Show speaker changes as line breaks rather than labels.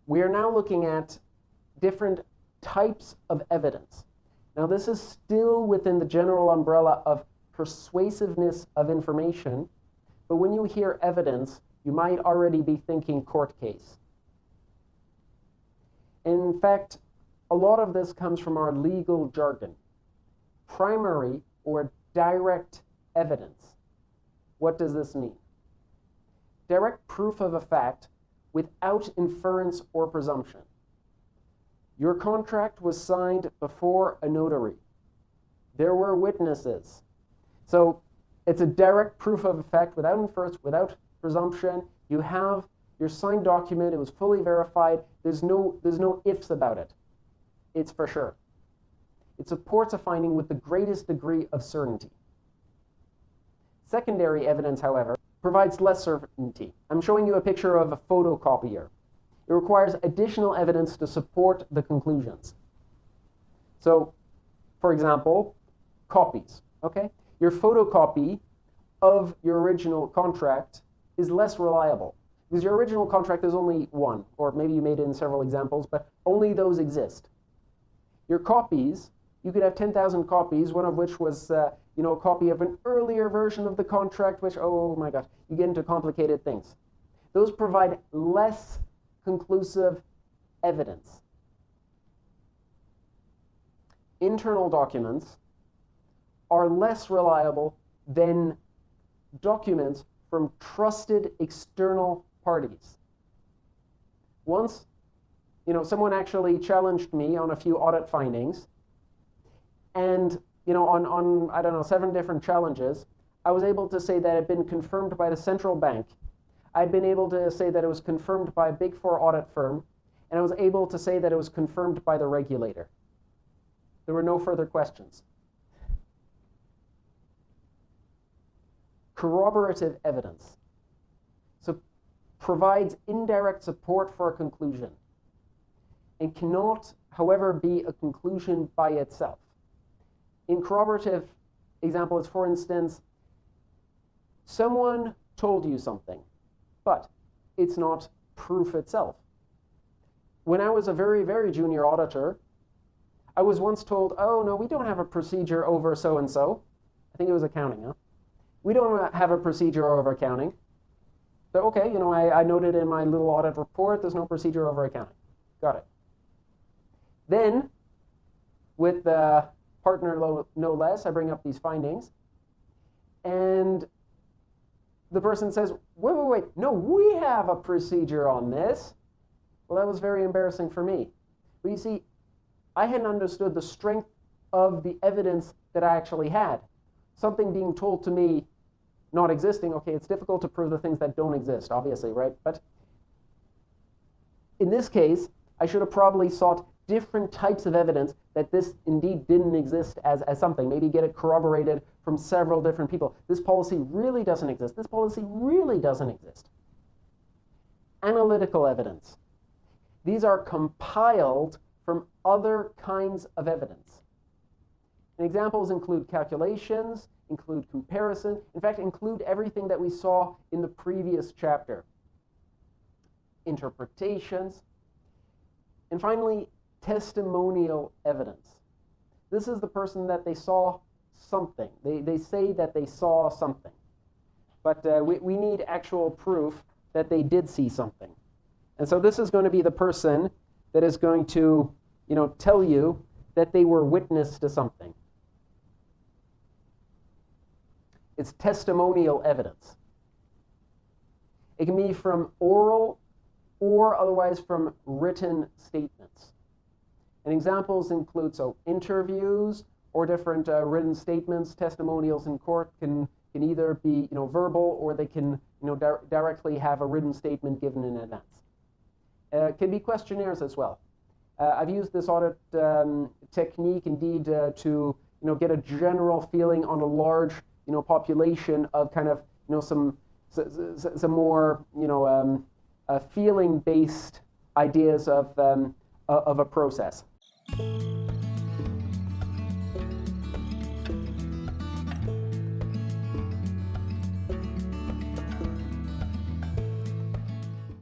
we are now looking at different types of evidence. Now, this is still within the general umbrella of persuasiveness of information, but when you hear evidence, you might already be thinking court case. In fact, a lot of this comes from our legal jargon. Primary or direct evidence. What does this mean? Direct proof of a fact without inference or presumption. Your contract was signed before a notary. There were witnesses. So it's a direct proof of a fact without inference, without presumption. You have your signed document. It was fully verified. There's no ifs about it. It's for sure. It supports a finding with the greatest degree of certainty. Secondary evidence, however, provides less certainty. I'm showing you a picture of a photocopier. It requires additional evidence to support the conclusions. So, for example, copies, okay? Your photocopy of your original contract is less reliable because your original contract is only one, or maybe you made it in several examples, but only those exist. Your copies, you could have 10,000 copies, one of which was a copy of an earlier version of the contract, which, oh my gosh, you get into complicated things. Those provide less conclusive evidence. Internal documents are less reliable than documents from trusted external parties. Once, someone actually challenged me on a few audit findings, and on I don't know, 7 different challenges, I was able to say that it had been confirmed by the central bank. I'd been able to say that it was confirmed by a Big 4 audit firm, and I was able to say that it was confirmed by the regulator. There were no further questions. Corroborative evidence. So provides indirect support for a conclusion and cannot, however, be a conclusion by itself. In corroborative examples, for instance, someone told you something, but it's not proof itself. When I was a very, very junior auditor, I was once told, oh no, we don't have a procedure over so-and-so. I think it was accounting, huh? We don't have a procedure over accounting. So okay, I noted in my little audit report, there's no procedure over accounting. Got it. Then, with the partner no less, I bring up these findings, and the person says, wait, no, we have a procedure on this. Well, that was very embarrassing for me. But you see, I hadn't understood the strength of the evidence that I actually had. Something being told to me not existing, okay, it's difficult to prove the things that don't exist, obviously, right? But in this case, I should have probably sought different types of evidence that this indeed didn't exist as something. Maybe get it corroborated from several different people. This policy really doesn't exist. This policy really doesn't exist. Analytical evidence. These are compiled from other kinds of evidence. And examples include calculations, include comparison, in fact, include everything that we saw in the previous chapter. Interpretations. And finally, testimonial evidence. This is the person that they saw something. They say that they saw something. But we need actual proof that they did see something. And so this is going to be the person that is going to, tell you that they were witness to something. It's testimonial evidence. It can be from oral or otherwise from written statements. And examples include interviews or different written statements. Testimonials in court can either be verbal, or they can directly have a written statement given in advance. It can be questionnaires as well. I've used this audit technique indeed to get a general feeling on a large population of kind of some more feeling-based ideas of a process.